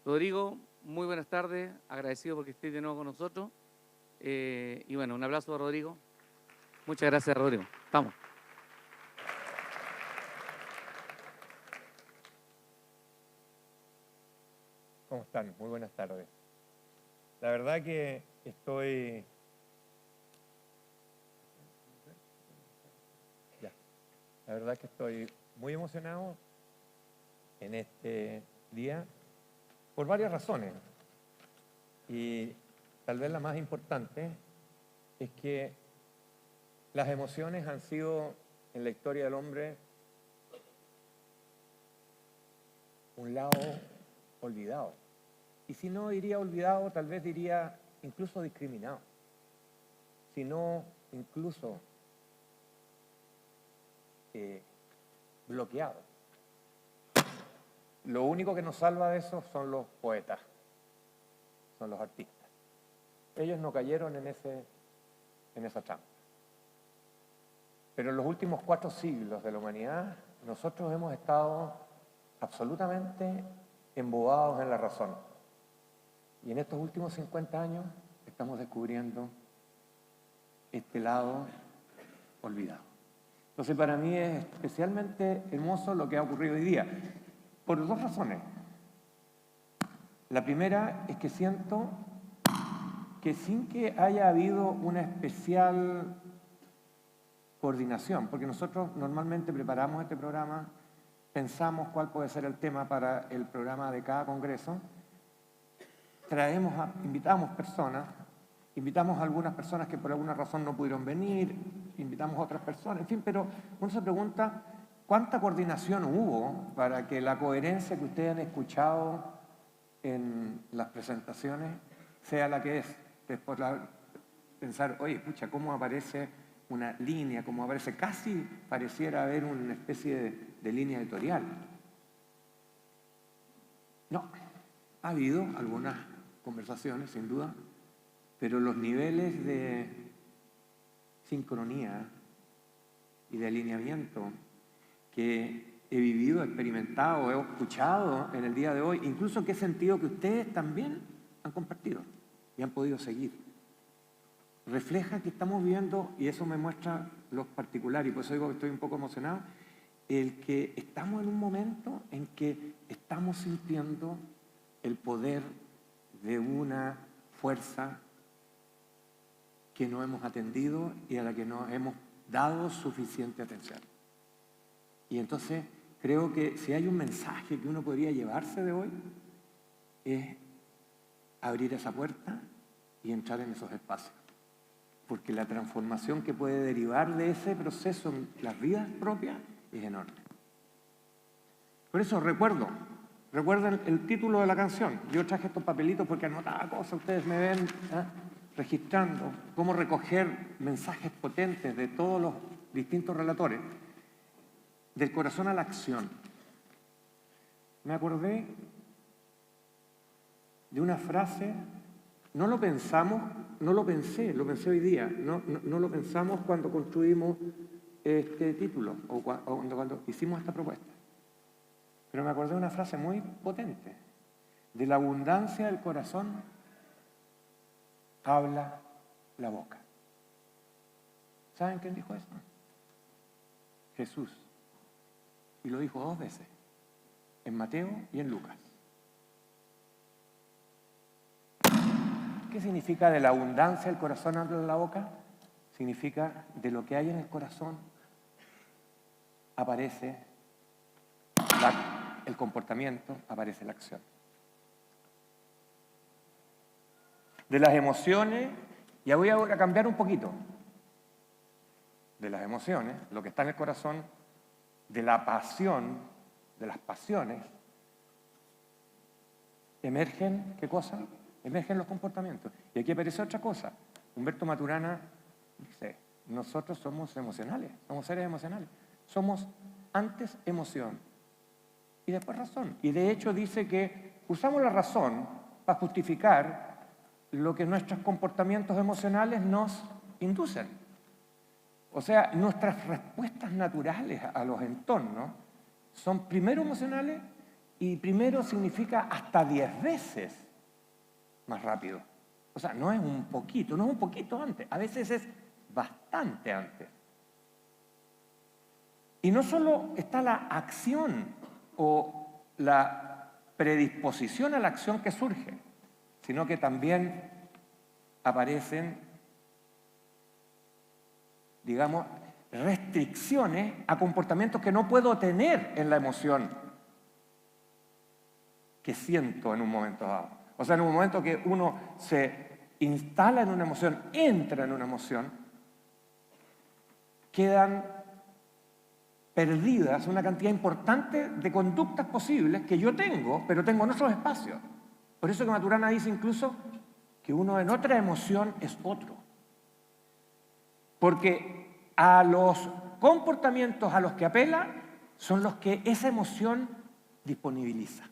Rodrigo, muy buenas tardes, agradecido porque estés de nuevo con nosotros. Y bueno, un abrazo a Rodrigo. Muchas gracias, Rodrigo. Vamos. ¿Cómo están? Muy buenas tardes. La verdad que estoy... La verdad que estoy muy emocionado en este día por varias razones. Y tal vez la más importante es que las emociones han sido en la historia del hombre un lado olvidado. Y si no diría olvidado, tal vez diría incluso discriminado. Si no, incluso bloqueado. Lo único que nos salva de eso son los poetas, son los artistas. Ellos no cayeron en esa trampa. Pero en los últimos 4 siglos de la humanidad, nosotros hemos estado absolutamente embobados en la razón. Y en estos últimos 50 años estamos descubriendo este lado olvidado. Entonces, para mí es especialmente hermoso lo que ha ocurrido hoy día, por 2 razones. La primera es que siento que sin que haya habido una especial coordinación, porque nosotros normalmente preparamos este programa, pensamos cuál puede ser el tema para el programa de cada congreso, invitamos personas, invitamos a algunas personas que por alguna razón no pudieron venir, invitamos a otras personas, en fin, pero uno se pregunta cuánta coordinación hubo para que la coherencia que ustedes han escuchado en las presentaciones sea la que es. Después pensar, oye, escucha, ¿cómo aparece una línea? ¿Cómo aparece? Casi pareciera haber una especie de línea editorial. No, ha habido algunas conversaciones, sin duda, pero los niveles de sincronía y de alineamiento que he vivido, experimentado, he escuchado en el día de hoy, incluso que he sentido que ustedes también han compartido y han podido seguir, refleja que estamos viendo, y eso me muestra los particulares, y por eso digo que estoy un poco emocionado, el que estamos en un momento en que estamos sintiendo el poder de una fuerza que no hemos atendido y a la que no hemos dado suficiente atención. Y entonces creo que si hay un mensaje que uno podría llevarse de hoy, es abrir esa puerta y entrar en esos espacios. Porque la transformación que puede derivar de ese proceso en las vidas propias es enorme. Por eso recuerden el título de la canción. Yo traje estos papelitos porque anotaba cosas, ustedes me ven registrando cómo recoger mensajes potentes de todos los distintos relatores. Del corazón a la acción. Me acordé de una frase, no lo pensamos, no lo pensé, lo pensé hoy día, no lo pensamos cuando construimos este título o cuando hicimos esta propuesta. Pero me acordé de una frase muy potente. De la abundancia del corazón habla la boca. ¿Saben quién dijo eso? Jesús. Y lo dijo 2 veces, en Mateo y en Lucas. ¿Qué significa de la abundancia del corazón habla la boca? Significa de lo que hay en el corazón aparece el comportamiento, aparece la acción. De las emociones, ya voy a cambiar un poquito, de las emociones, lo que está en el corazón, de la pasión, de las pasiones, emergen, ¿qué cosa? Emergen los comportamientos. Y aquí aparece otra cosa. Humberto Maturana dice, nosotros somos emocionales, somos seres emocionales. Somos antes emoción y después razón. Y de hecho dice que usamos la razón para justificar lo que nuestros comportamientos emocionales nos inducen. O sea, nuestras respuestas naturales a los entornos son primero emocionales Y primero significa hasta 10 veces más rápido. O sea, no es un poquito antes, a veces es bastante antes. Y no solo está la acción o la predisposición a la acción que surge, sino que también aparecen, digamos, restricciones a comportamientos que no puedo tener en la emoción que siento en un momento dado. O sea, en un momento que uno se instala en una emoción, entra en una emoción, quedan perdidas una cantidad importante de conductas posibles que yo tengo, pero tengo en otros espacios. Por eso que Maturana dice incluso que uno en otra emoción es otro. Porque a los comportamientos a los que apela son los que esa emoción disponibiliza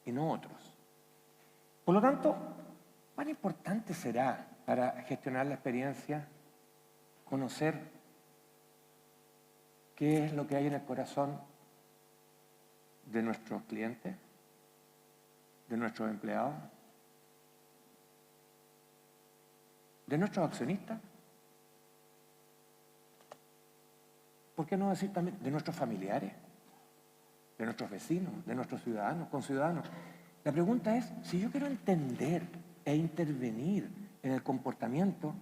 y no otros. Por lo tanto, ¿cuán importante será para gestionar la experiencia conocer qué es lo que hay en el corazón de nuestros clientes, de nuestros empleados, de nuestros accionistas? ¿Por qué no decir también de nuestros familiares, de nuestros vecinos, de nuestros ciudadanos, conciudadanos? La pregunta es, si yo quiero entender e intervenir en el comportamiento,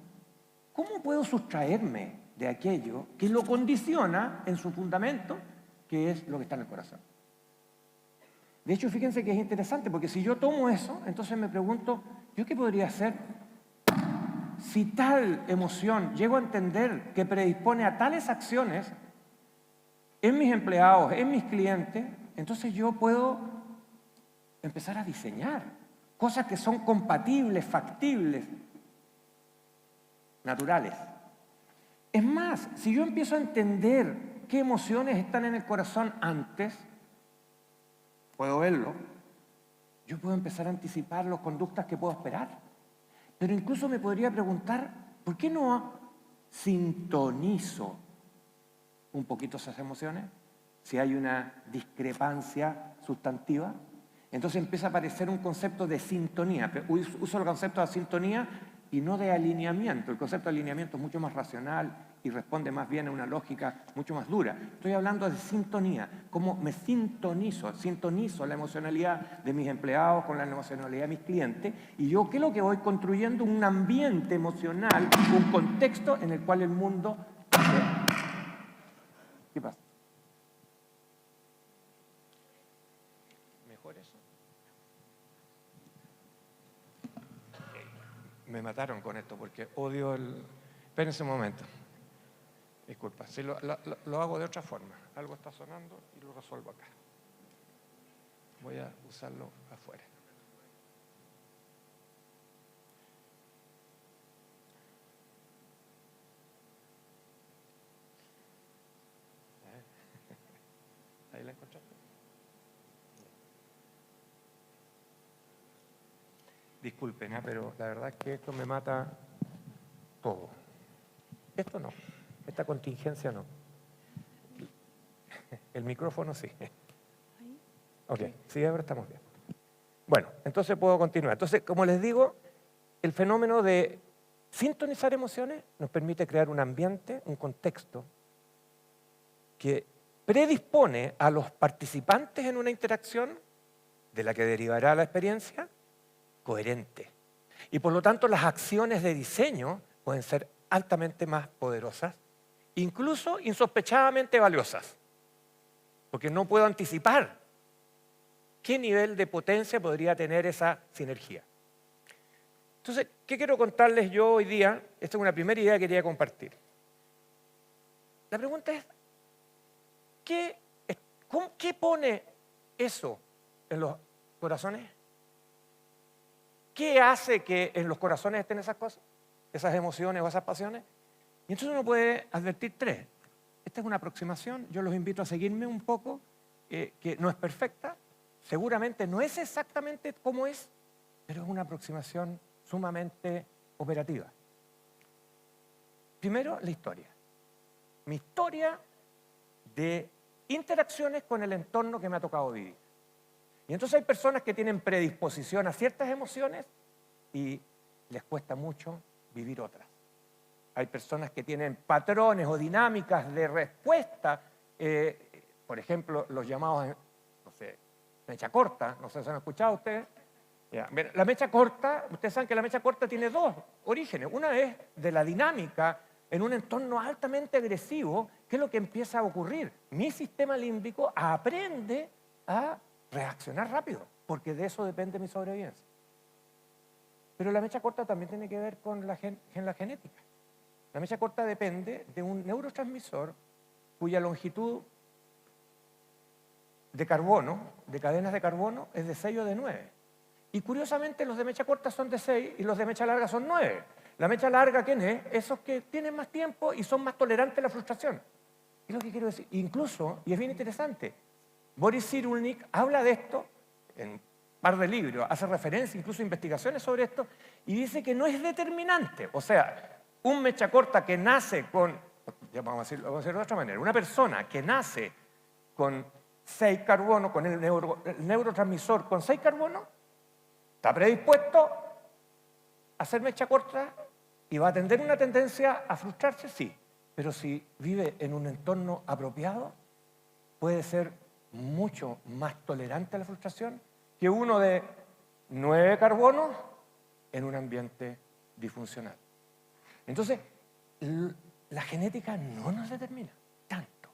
¿cómo puedo sustraerme de aquello que lo condiciona en su fundamento, que es lo que está en el corazón? De hecho, fíjense que es interesante, porque si yo tomo eso, entonces me pregunto, ¿yo qué podría hacer? Si tal emoción llego a entender que predispone a tales acciones en mis empleados, en mis clientes, entonces yo puedo empezar a diseñar cosas que son compatibles, factibles, naturales. Es más, si yo empiezo a entender qué emociones están en el corazón antes, puedo verlo, yo puedo empezar a anticipar las conductas que puedo esperar. Pero incluso me podría preguntar, ¿por qué no sintonizo un poquito esas emociones? Si hay una discrepancia sustantiva, entonces empieza a aparecer un concepto de sintonía. Uso el concepto de sintonía y no de alineamiento. El concepto de alineamiento es mucho más racional y responde más bien a una lógica mucho más dura. Estoy hablando de sintonía, cómo me sintonizo la emocionalidad de mis empleados con la emocionalidad de mis clientes, y yo creo que voy construyendo un ambiente emocional, un contexto en el cual el mundo... ¿Qué pasa? ¿Mejor eso? Me mataron con esto porque odio el... Espérense un momento. Disculpa, si lo hago de otra forma. Algo está sonando y lo resuelvo acá. Voy a usarlo afuera. ¿Ahí la encontraste? Disculpen, pero la verdad es que esto me mata todo. Esto no. Esta contingencia no. El micrófono sí. Ok, sí, ahora estamos bien. Bueno, entonces puedo continuar. Entonces, como les digo, el fenómeno de sintonizar emociones nos permite crear un ambiente, un contexto que predispone a los participantes en una interacción de la que derivará la experiencia coherente. Y por lo tanto, las acciones de diseño pueden ser altamente más poderosas, incluso insospechadamente valiosas, porque no puedo anticipar qué nivel de potencia podría tener esa sinergia. Entonces, ¿qué quiero contarles yo hoy día? Esta es una primera idea que quería compartir. La pregunta es, ¿qué pone eso en los corazones? ¿Qué hace que en los corazones estén esas cosas, esas emociones o esas pasiones? Y entonces uno puede advertir tres. Esta es una aproximación, yo los invito a seguirme un poco, que no es perfecta, seguramente no es exactamente como es, pero es una aproximación sumamente operativa. Primero, la historia. Mi historia de interacciones con el entorno que me ha tocado vivir. Y entonces hay personas que tienen predisposición a ciertas emociones y les cuesta mucho vivir otras. Hay personas que tienen patrones o dinámicas de respuesta, por ejemplo, los llamados, no sé, mecha corta, no sé si han escuchado ustedes. Ya, la mecha corta, ustedes saben que la mecha corta tiene dos orígenes. Una es de la dinámica en un entorno altamente agresivo. ¿Qué es lo que empieza a ocurrir? Mi sistema límbico aprende a reaccionar rápido, porque de eso depende mi sobrevivencia. Pero la mecha corta también tiene que ver con la genética. La mecha corta depende de un neurotransmisor cuya longitud de carbono, de cadenas de carbono, es de 6 o de 9. Y curiosamente los de mecha corta son de 6 y los de mecha larga son 9. La mecha larga, ¿quién es? Esos que tienen más tiempo y son más tolerantes a la frustración. Es lo que quiero decir. Incluso, y es bien interesante, Boris Cyrulnik habla de esto en un par de libros, hace referencia incluso a investigaciones sobre esto, y dice que no es determinante. O sea, un mecha corta que nace con, ya vamos a decirlo de otra manera, una persona que nace con 6 carbonos, con el neurotransmisor con 6 carbonos, está predispuesto a ser mecha corta y va a tener una tendencia a frustrarse, sí. Pero si vive en un entorno apropiado, puede ser mucho más tolerante a la frustración que uno de 9 carbonos en un ambiente disfuncional. Entonces, la genética no nos determina tanto.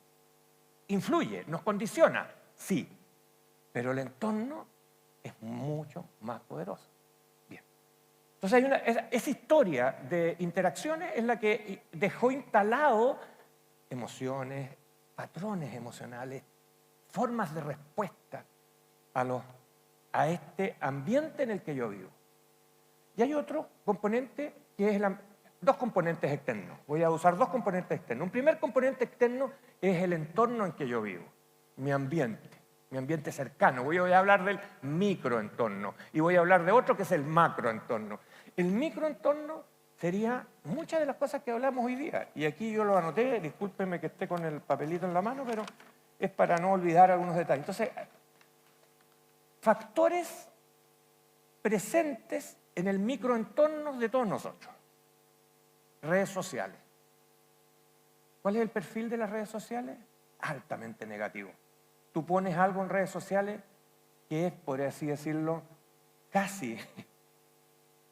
Influye, nos condiciona, sí, pero el entorno es mucho más poderoso. Bien. Entonces, esa historia de interacciones es la que dejó instalado emociones, patrones emocionales, formas de respuesta a este ambiente en el que yo vivo. Y hay otro componente que es dos componentes externos. Voy a usar dos componentes externos. Un primer componente externo es el entorno en que yo vivo, mi ambiente cercano. Voy a hablar del microentorno y voy a hablar de otro que es el macroentorno. El microentorno sería muchas de las cosas que hablamos hoy día. Y aquí yo lo anoté, discúlpenme que esté con el papelito en la mano, pero es para no olvidar algunos detalles. Entonces, factores presentes en el microentorno de todos nosotros. Redes sociales. ¿Cuál es el perfil de las redes sociales? Altamente negativo. Tú pones algo en redes sociales que es, por así decirlo, casi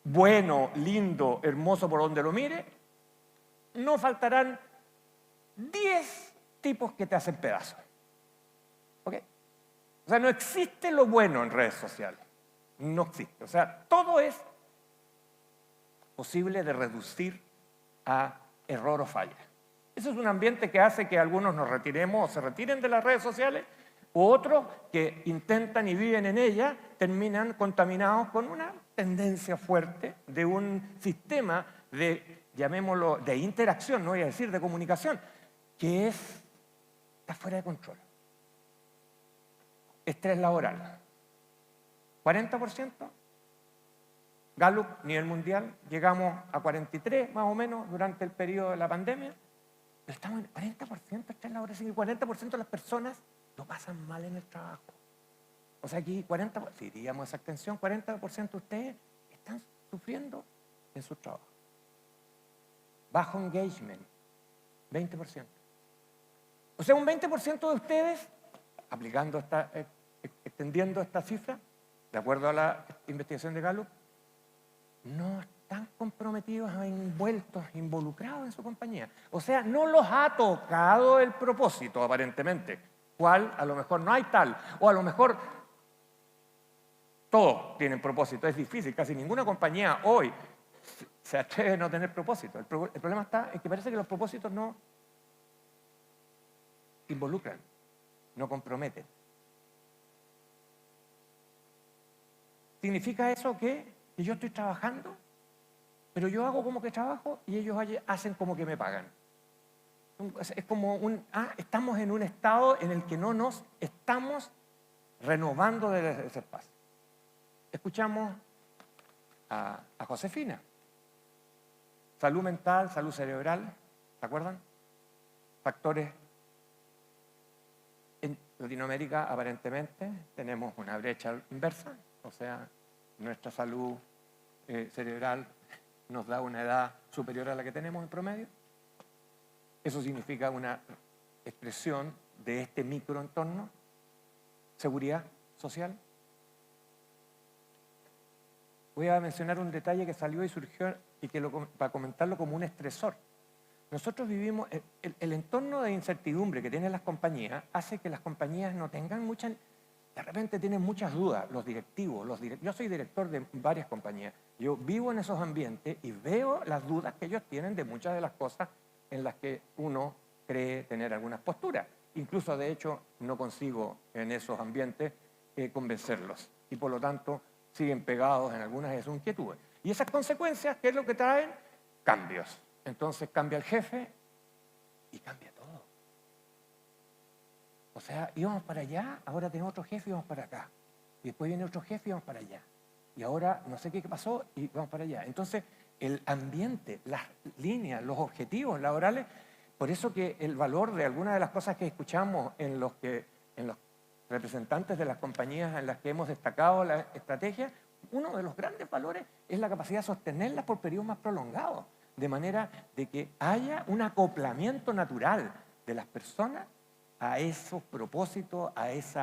bueno, lindo, hermoso por donde lo mire, no faltarán 10 tipos que te hacen pedazos. ¿Ok? O sea, no existe lo bueno en redes sociales. No existe. O sea, todo es posible de reducir a error o falla. Eso es un ambiente que hace que algunos nos retiremos o se retiren de las redes sociales, u otros que intentan y viven en ellas terminan contaminados con una tendencia fuerte de un sistema de, llamémoslo, de interacción, no voy a decir de comunicación, que está fuera de control. Estrés laboral. 40%. Gallup, nivel mundial, llegamos a 43 más o menos durante el periodo de la pandemia. Pero estamos en 40% estrés laboral, y 40% de las personas lo pasan mal en el trabajo. O sea, aquí 40%, si diríamos esa extensión, 40% de ustedes están sufriendo en su trabajo. Bajo engagement, 20%. O sea, un 20% de ustedes, extendiendo esta cifra, de acuerdo a la investigación de Gallup, no están comprometidos, envueltos, involucrados en su compañía. O sea, no los ha tocado el propósito, aparentemente. ¿Cuál? A lo mejor no hay tal. O a lo mejor todos tienen propósito. Es difícil, casi ninguna compañía hoy se atreve a no tener propósito. El problema está en que parece que los propósitos no involucran, no comprometen. ¿Significa eso que yo estoy trabajando, pero yo hago como que trabajo y ellos hacen como que me pagan? Es como estamos en un estado en el que no nos estamos renovando de ese espacio. Escuchamos a Josefina. Salud mental, salud cerebral, ¿se acuerdan? Factores Latinoamérica aparentemente tenemos una brecha inversa, o sea, nuestra salud cerebral nos da una edad superior a la que tenemos en promedio. Eso significa una expresión de este microentorno, seguridad social. Voy a mencionar un detalle que salió y surgió y que para comentarlo como un estresor. Nosotros vivimos, el entorno de incertidumbre que tienen las compañías hace que las compañías no tengan muchas, de repente tienen muchas dudas, los directivos, yo soy director de varias compañías, yo vivo en esos ambientes y veo las dudas que ellos tienen de muchas de las cosas en las que uno cree tener algunas posturas. Incluso, de hecho, no consigo en esos ambientes convencerlos y por lo tanto siguen pegados en algunas de sus inquietudes. Y esas consecuencias, ¿qué es lo que traen? Cambios. Entonces cambia el jefe y cambia todo. O sea, íbamos para allá, ahora tenemos otro jefe y vamos para acá. Y después viene otro jefe y vamos para allá. Y ahora no sé qué pasó y vamos para allá. Entonces, el ambiente, las líneas, los objetivos laborales, por eso que el valor de algunas de las cosas que escuchamos en los representantes de las compañías en las que hemos destacado la estrategia, uno de los grandes valores es la capacidad de sostenerlas por periodos más prolongados, de manera de que haya un acoplamiento natural de las personas a esos propósitos, a esa